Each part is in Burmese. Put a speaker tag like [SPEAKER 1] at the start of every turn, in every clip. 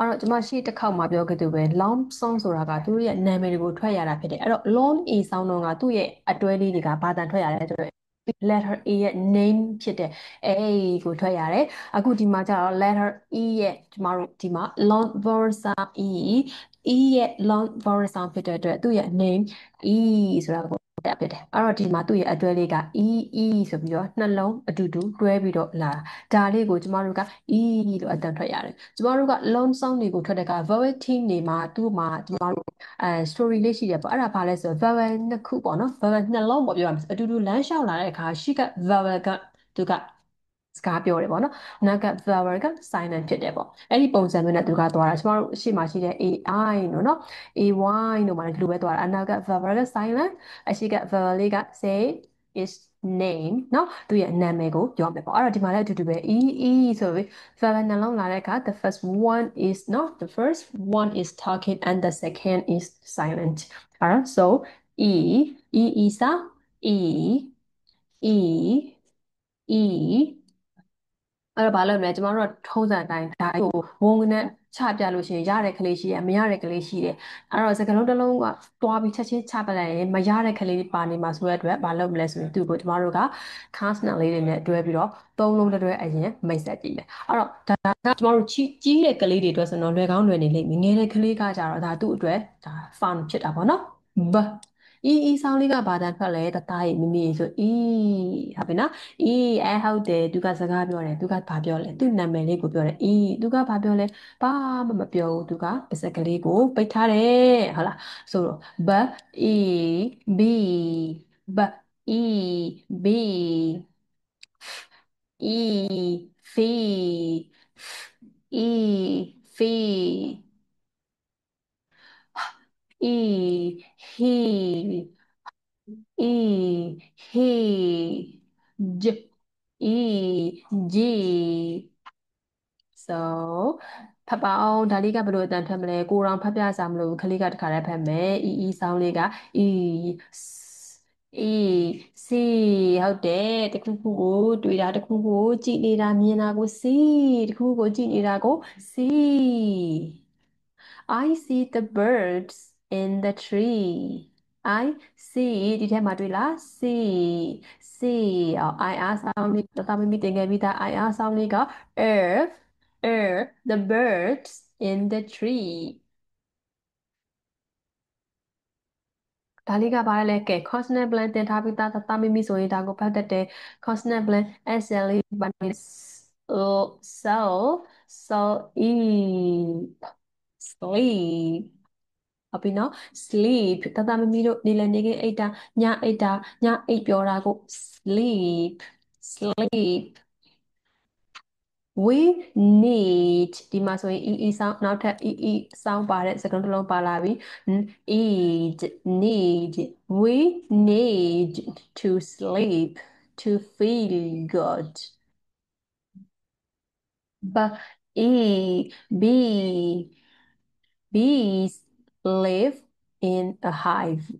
[SPEAKER 1] အဲ့တော့ကျွန်မရှိတစ်ခေါက်မှာပြောခဲ့သူပဲ long song ဆိုတာကသူတို့ရဲ့နာမည်တွေကိုထွက်ရတာဖြစ်တယ်အဲ့တော့ long a sound တော့ကသူ့ရဲ့အတွဲလေးတွေကဘာတန်ထွက်ရတယ်ဆိုတော့ letter A ရဲ့ name ဖြစ်တဲ့ကိုထွက်ရတယ်အခုဒီမှာကျတော့ letter E ရဲ့ကျမတို့ဒီမှာ long vowel sound E ရဲ့ long vowel sound ဖြစ်တဲ့အတွက်သူ့ရဲ့ name E ဆိုတာကိုတက်ဖြစ်တယ်အဲ့တော့ဒီမှာသူ့ရဲ့အတွဲလေးက E ဆိုပြီးတော့နှလုံးအတူတူတွဲပြီးတော့လာတာဒါလေးကိုကျမတို့က E လို့အတန်ထွက်ရတယ်ကျမတို့က long sound တွေကိုထွက်တဲ့က vowel team တွေမှာသူ့မှာကျမတို့story လေးရှိတယ်ပေါ့အဲ့ဒါဘာလဲဆိုတော့ vowel နှစ်ခုပေါ့နော် vowel နှလုံးပေါ့ပြောရမယ်အတူတူလမ်းလျှောက်လာတဲ့အခါရှိက vowel ကသူကစကားပြောတယ်ပေါ့နော်နောက်က vowel က silent ဖြစ်တယ်ပေါ့အဲ့ဒီပုံစံမျိုးနဲ့သူကသွားတာကျမတို့ရှေ့မှာရှိတဲ့ AI လို့နော် AY လို့မှလည်းဒီလိုပဲသွားတာအနောက်က vowel က silent အရှိက vowel လေးက say is name เนาะသူရဲ့နာမည်ကိုပြောမယ်ပေါ့အဲ့တော့ဒီမှာလည်းအတူတူပဲ e ဆိုပြီး vowel နှလုံးလာတဲ့အခါ the first one is เนาะ the first one is talking and the second is silent အဲ့တော့ so e isa e e e အဲ့တော့ဘာလုပ်မလဲကျမတို့ကထုံးစံအတိုင်းဒါကိုဝုန်းနဲ့ချပြလို့ရှိရင်ရတဲ့ကလေးရှိတယ်မရတဲ့ကလေးရှိတယ်အဲ့တော့စကလုံးတစ်လုံးကတွားပြီးချက်ချင်းချပလိုက်ရင်မရတဲ့ကလေးပါနေမှာဆိုတဲ့အတွက်ဘာလုပ်မလဲဆိုရင်သူ့ကိုကျမတို့က consonant လေးတွေနဲ့တွဲပြီးတော့သုံးလုံးတွဲအရင်မိတ်ဆက်ကြည့်မယ်အဲ့တော့ဒါကကျမတို့ကြီးတဲ့ကလေးတွေအတွက်ဆိုတော့လွယ်ကောင်းလွယ်နေလိမ့်မယ်ငယ်တဲ့ကလေးကကြတော့ဒါသူ့အတွက်ဒါ fun ဖြစ်တာပေါ့နော် b ဆောင်းလေးကဘာတန်ထွက်လဲတသားရေမိမိရေဆိုဟုတ်ပြီနော် ဟုတ်တယ်သူကစကားပြောတယ်သူကဘာပြောလဲသူ့နာမည်လေးကိုပြောတယ်သူကဘာပြောလဲဘာမှမပြောဘူးသူကပါစက်ကလေးကိုပိတ်ထားတယ်ဟုတ်လားဆိုတော့ b e b b e b fee fee he he j g so ဖတ်ပါအောင်ဒါလေးကဘယ်လိုအတန်ဖတ်မလဲကိုရောင်ဖတ်ပြစားမလို့ခလေးကတခါတည်းဖတ်မယ်ဆောင်းလေးက e c ဟုတ်တယ်တခုခုကိုတွေ့တာတခုခုကိုကြည့်နေတာမြင်တာကို see တခုခုကိုကြည့်နေတာကို see I see the birds in the tree I see ဒီထဲမှာတွေ့လား see IR sound လေးတသမီးတင်ခဲ့ပြီးသား IR sound လေးက earth the birds in the tree ဒါလေးကဘာလဲကဲ consonant blend တင်ထားပြီးသားသမီးဆိုရင်ဒါကိုဖတ်တတ်တယ် consonant blend SL လေးပါနေ so so eep sleep ဟုတ်ပြီနော် sleep မမီတို့နေလည်းနေခင်းအိတ်တာညအိပ်ပျော်တာကို sleep sleep we need ဒီမှာဆိုရင် sound နောက်ထပ် sound ပါတဲ့စကားတစ်လုံးပါလာပြီ need we need to sleep to feel good but bees live in a hive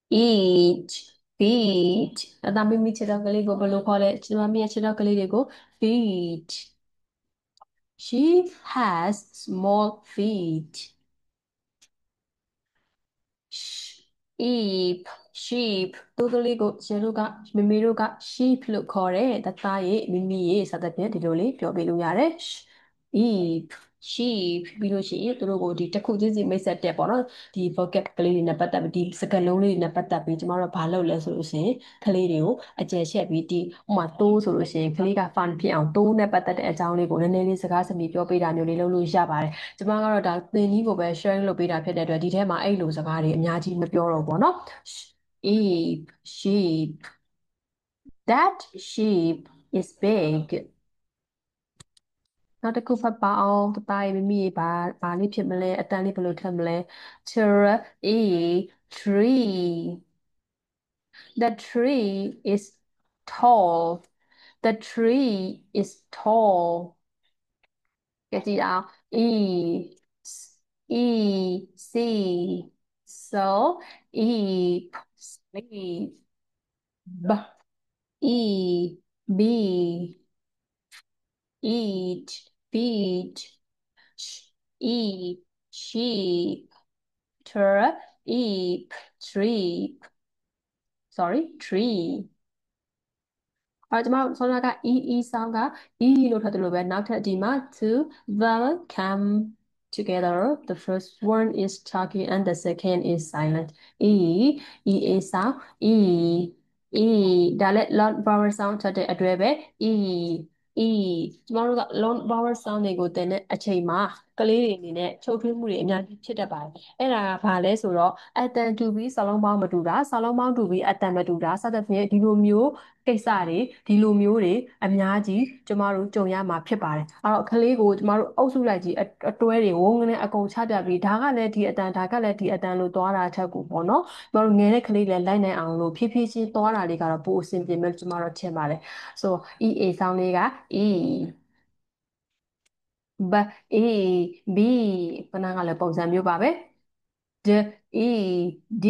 [SPEAKER 1] eat feed အသားမိမိခြေထောက်ကလေးကိုဘယ်လိုခေါ်လဲကျမမရဲ့ခြေထောက်ကလေးတွေကို feet she has small feet sheep sheep သူတို့လေးကိုရေတို့ကမမေတို့က sheep လို့ခေါ်တယ်တသားရေမိမိရေစသဖြင့်ဒီလိုလေးပြောပြလို့ရတယ် sheep sheep ပြီးလို့ရှိရင်သူတို့ကိုဒီတစ်ခုချင်းစီမိတ်ဆက်တဲ့ပေါ့နော်ဒီ vocab ကလေးတွေနဲ့ပတ်သက်ပြီးဒီစကားလုံးလေးတွေနဲ့ပတ်သက်ပြီးကျမတို့ကဘာလုပ်လဲဆိုလို့ရှိရင်ကလေးတွေကိုအကျယ်ချက်ပြီးဒီဥမာတိုးဆိုလို့ရှိရင်ကလေးက fun ဖြစ်အောင်တိုးနဲ့ပတ်သက်တဲ့အကြောင်းလေးကိုနည်းနည်းလေးစကားစမြည်ပြောပေးတာမျိုးလေးလုပ်လို့ရပါတယ်ကျမကတော့ဒါသင်နည်းကိုပဲ sharing လုပ်ပေးတာဖြစ်တဲ့အတွက်ဒီထဲမှာအဲ့လိုစကားတွေအများကြီးမပြောတော့ဘူးပေါ့နော် sheep that sheep is big နောက်တစ်ခုဖတ်ပါအောင်တသားရေမိမိရေဘာလေးဖြစ်မလဲအတန်လေးဘယ်လိုထပ်မလဲ tree the tree is tall the tree is tall ကြည့်ကြည့်အောင် see so eep sleep b e b eat, beat, eat, sheep, eep, tree, sorry, tree. ကျမတို့ဆောင်းက e sound က e လို့ထားတယ်လို့ပဲနောက်ထပ်ဒီမှာ two vowel come together the first one is talking and the second is silent e a sound e e ဒါလည်း long vowel sound ထွက်တဲ့အတွက်ပဲ e e ကျမတို့က long vowel sound တွေကိုသင်တဲ့အချိန်မှာကလေးတွေအနေနဲ့ချုပ်ထွေးမှုတွေအများကြီးဖြစ်တတ်ပါတယ်အဲ့ဒါကဘာလဲဆိုတော့အတန်တူပြီးစာလုံးပေါင်းမတူတာစာလုံးပေါင်းတူပြီးအတန်မတူတာစသဖြင့်ဒီလိုမျိုးကိစ္စတွေဒီလိုမျိုးတွေအများကြီးကျမတို့ကြုံရမှာဖြစ်ပါတယ်အဲ့တော့ကလေးကိုကျမတို့အုပ်စုလိုက်ကြီးအတွဲတွေဝုန်းကနေအကုန်ချပြပြီးဒါကလည်းဒီအတန်ဒါကလည်းဒီအတန်လို့သွားတာချက်ကိုပေါ့နော်ကျမတို့ငယ်တဲ့ကလေးလည်းလိုက်နိုင်အောင်လို့ဖြည်းဖြည်းချင်းသွားတာလေးကတော့ပိုအဆင်ပြေမယ်ကျမတို့ထင်ပါတယ်ဆို EA ဆောင်းလေးက E B E B ခဏကလည်းပုံစံမျိုးပါပဲ D E D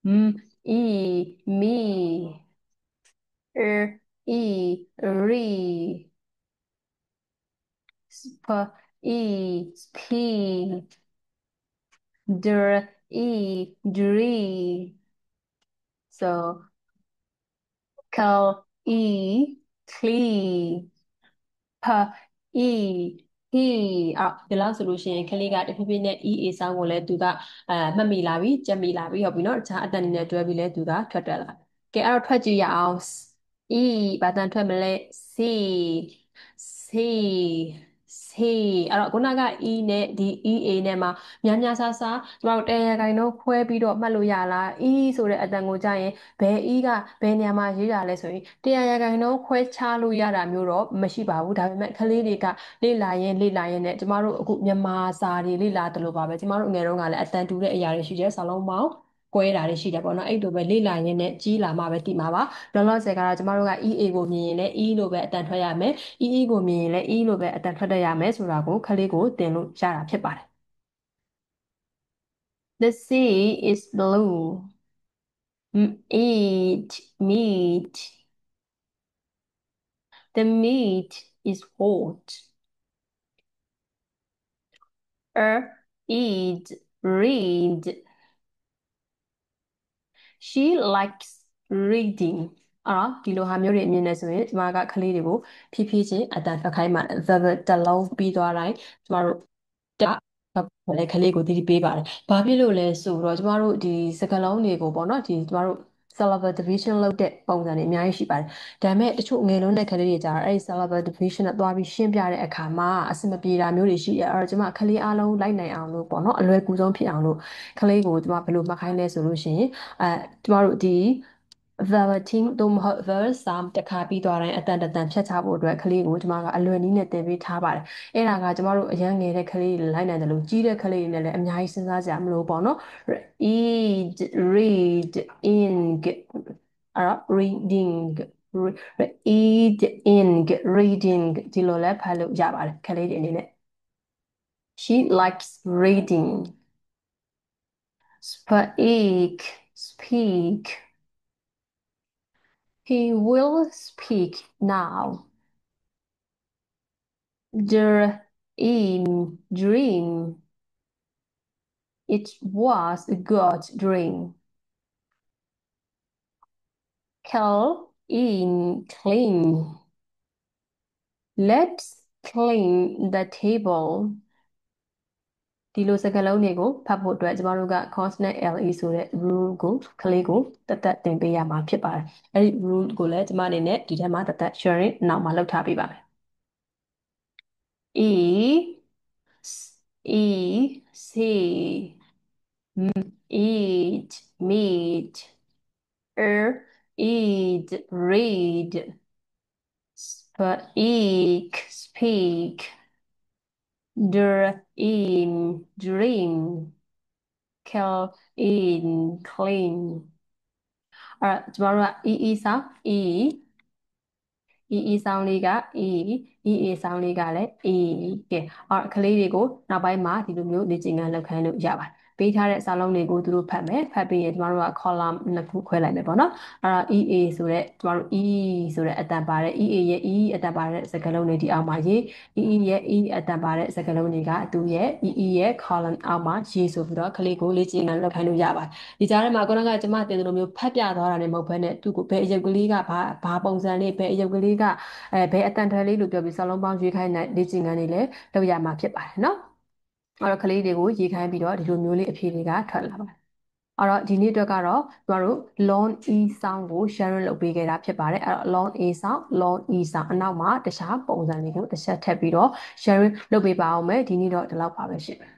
[SPEAKER 1] M E me re sp sp dree so clee p he ဒီလောက်ဆိုလို့ရှိရင်ကလေးကတဖြည်းဖြည်းနဲ့ EA ဆောင်းကိုလည်းသူကမှတ်မိလာပြီကြက်မိလာပြီဟုတ်ပြီနော်တခြားအတန်တွေနဲ့တွဲပြီးလဲသူကထွက်တက်လာကဲအဲ့တော့ထွက်ကြည့်ရအောင် E ဘာတန်ထွက်မလဲ C C C အဲ့တော့ခုနက E နဲ့ဒီ EA နဲ့မှာများများဆဆကျမတို့100ရာခိုင်နှုန်းခွဲပြီးတော့မှတ်လို့ရလား E ဆိုတဲ့အတန်ကိုကြာရင်ဘယ် E ကဘယ်နေရာမှာရေးတာလဲဆိုရင်100ရာခိုင်နှုန်းခွဲခြားလို့ရတာမျိုးတော့မရှိပါဘူးဒါပေမဲ့ကလေးတွေကလေ့လာရင်နဲ့ကျမတို့အခုမြန်မာစာတွေလေ့လာတယ်လို့ပါပဲကျမတို့ငယ်တုန်းကလည်းအတန်တူတဲ့အရာတွေရှိတယ်စာလုံးပေါင်းကွဲတာတွေရှိတယ်ပေါ့နော်အဲ့လိုပဲလေ့လာရင်းနဲ့ကြီးလာမှပဲသိမှာပါလောလောဆယ်ကတော့ကျမတို့က EA ကိုမြင်ရင်လည်း E လို့ပဲအတန်ထွက်ရမယ် EE ကိုမြင်ရင်လည်း E လို့ပဲအတန်ထွက်တတ်ရမယ်ဆိုတာကိုခလေးကိုသင်လို့ရတာဖြစ်ပါတယ် The sea is blue eat meat the meat is hot eat read she likes reading ဒီလိုဟာမျိုးတွေအမြင်နဲ့ဆိုရင်ကျမကကလေးတွေကိုဖြည်းဖြည်းချင်းအတန်ဖတ်ခိုင်းမှ the တစ်လုံးပြီးသွားတိုင်းကျမတို့လည်းကလေးကိုသတိပေးပါတယ်။ဘာဖြစ်လို့လဲဆိုတော့ကျမတို့ဒီစကားလုံးတွေကိုပေါ့နော်ဒီကျမတို့ syllable division လုပ်တဲ့ပုံစံတွေအများကြီးရှိပါတယ်။ဒါပေမဲ့တချို့ငယ်လုံးတဲ့ကလေးတွေကြတော့အဲ့ဒီ syllable division နဲ့သွားပြီးရှင်းပြတဲ့အခါမှာအဆင်မပြေတာမျိုးတွေရှိတယ်။အဲ့တော့ကျမကလေးအားလုံးလိုက်နိုင်အောင်လို့ပေါ့နော်အလွယ်ကူဆုံးဖြစ်အောင်လို့ကလေးကိုကျမဘယ်လိုမှတ်ခိုင်းလဲဆိုလို့ရှိရင်ကျမတို့ဒီ verbatim သို့မဟုတ် verse sum တစ်ခါပြီးသွားတိုင်းအတန်တန်ဖြတ်ချဖို့အတွက်ကလေးကိုကျမကအလွယ်နည်းနဲ့သင်ပေးထားပါတယ်။အဲ့ဒါကကျမတို့အရန်ငယ်တဲ့ကလေးတွေလိုက်နိုင်တယ်လို့ကြီးတဲ့ကလေးတွေနဲ့လည်းအများကြီးစဉ်းစားကြမလို့ပေါ့နော် eat read ink အဲ့တော့ reading eat ink reading ဒီလိုလဲဖတ်လို့ရပါတယ်ကလေးတွေအနေနဲ့ she likes reading speak he will speak now dream it was a good dream clean let's clean the table ဒီလိုစကားလုံးတွေကိုဖတ်ဖို့အတွက်ကျမတို့က consonant le ဆိုတဲ့ rule ကိုကလေးကိုတသက်သင်ပေးရမှာဖြစ်ပါတယ်အဲ့ဒီ rule ကိုလည်းကျမအနေနဲ့ဒီထဲမှာတသက် sharing နောက်မှာလောက်ထားပေးပါမယ် C eat meat eat read speak dream clean ကျမတို့က e ဆောင်း e ဆောင်းလေးက e ဆောင်းလေးကလည်း ကဲကလေးတွေကိုနောက်ပိုင်းမှာဒီလိုမျိုးလေ့ကျင့်ခန်းလုပ်ခိုင်းလို့ရပါတယ် ပေးထားတဲ့စာလုံးတွေကိုသူတို့ဖတ်မယ်ဖတ်ပြီးရင်ကျမတို့က column နှစ်ခုခွဲလိုက်မယ်ပေါ့နော်အဲ့တော့ EA ဆိုတဲ့ကျမတို့ E ဆိုတဲ့အတန်ပါတဲ့ EA ရဲ့ E အတန်ပါတဲ့စကားလုံးတွေဒီအောက်မှာရေး EE ရဲ့ E အတန်ပါတဲ့စကားလုံးတွေကသူ့ရဲ့ EE ရဲ့ column အောက်မှာရေးဆိုပြီးတော့ကလေးကိုလေ့ကျင့်ခန်းလုပ်ခိုင်းလို့ရပါတယ်ဒီကြားထဲမှာခုနကကျမတင်သလိုမျိုးဖတ်ပြသွားတာလည်းမဟုတ်ဘဲနဲ့သူ့ကိုဘယ်အယုတ်ကလေးကဘာပုံစံလေးဘယ်အယုတ်ကလေးကဘယ်အတန်ထွယ်လေးလို့ပြောပြီးစာလုံးပေါင်းရွေးခိုင်းတဲ့လေ့ကျင့်ခန်းတွေလည်းလုပ်ရမှာဖြစ်ပါတယ်နော်အဲ့တော့ကလေးတွေကိုရေးခိုင်းပြီးတော့ဒီလိုမျိုးလေးအဖြေတွေကထွက်လာပါတယ်အဲ့တော့ဒီနေ့အတွက်ကတော့ကျမတို့ long e sound ကို sharing လုပ်ပေးခဲ့တာဖြစ်ပါတယ်အဲ့တော့ long a sound long e sound အနောက်မှာတခြားပုံစံတွေကိုတစ်ချက်ထပ်ပြီးတော့ sharing လုပ်ပေးပါအောင်မယ်ဒီနေ့တော့ဒီလောက်ပါပဲရှင်